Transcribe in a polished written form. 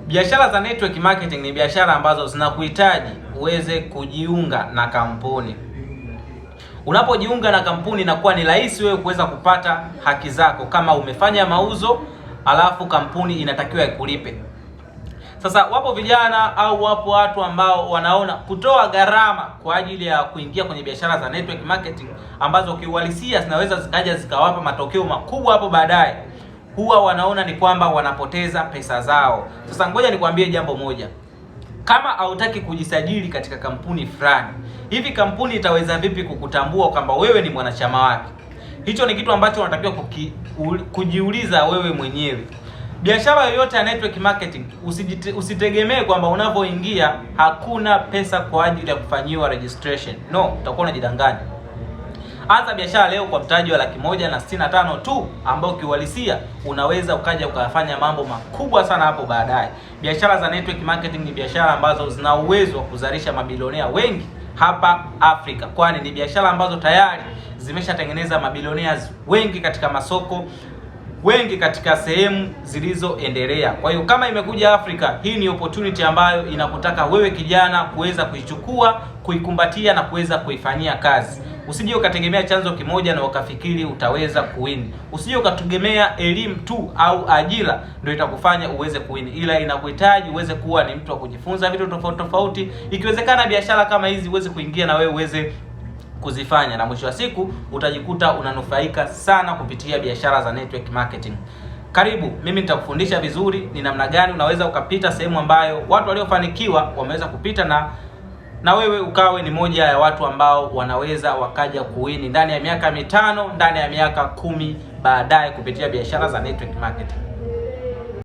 Biashara za network marketing ni biashara ambazo zinakuhitaji uweze kujiunga na kampuni. Unapojiunga na kampuni inakuwa ni rahisi wewe kuweza kupata haki zako kama umefanya mauzo alafu kampuni inatakiwa ikulipe. Sasa wapo vijana au wapo watu ambao wanaona kutoa gharama kwa ajili ya kuingia kwenye biashara za network marketing ambazo kiuhalisia zinaweza zikaja zikawapa matokeo makubwa hapo baadaye, huwa wanaona ni kwamba wanapoteza pesa zao. Sasa ngoja nikwambie jambo moja. Kama hautaki kujisajili katika kampuni fulani, hivi kampuni itaweza vipi kukutambua kwamba wewe ni mwanachama wake? Hicho ni kitu ambacho unatakiwa kujiuliza wewe mwenyewe. Biashara yoyote ya network marketing usitegemee kwamba unapoingia hakuna pesa kwa ajili ya kufanyiwa registration. No, utakuwa unajidanganya. Anza biashara leo kwa mtaji wa 165 tu ambao kiuhalisia unaweza ukaja ukafanya mambo makubwa sana hapo baadaye. Biashara za network marketing ni biashara ambazo zina uwezo wa kuzalisha mabilionea wengi hapa Afrika, kwani ni biashara ambazo tayari zimeshatengeneza mabilionea wengi katika masoko, wengi katika sehemu zilizoendelea. Kwa hiyo kama imekuja Afrika, hii ni opportunity ambayo inakutaka wewe kijana kuweza kuichukua, kuikumbatia na kuweza kuifanyia kazi. Usije ukategemea chanzo kimoja na ukafikiri utaweza kuwin. Usije ukategemea elimu tu au ajira ndio itakufanya uweze kuwin, ila inakuhitaji uweze kuwa ni mtu wa kujifunza vitu tofauti tofauti. Ikiwezekana biashara kama hizi uweze kuingia na wewe uweze kuzifanya, na mwisho wa siku utajikuta unanufaika sana kupitia biashara za network marketing. Karibu, mimi nitakufundisha vizuri ni namna gani unaweza ukapita sehemu ambayo watu waliofanikiwa wameweza kupita, na wewe ukawe ni moja ya watu ambao wanaweza wakaja kuwini ndani ya miaka 5, ndani ya miaka 10 baadaye kupitia biashara za network marketing.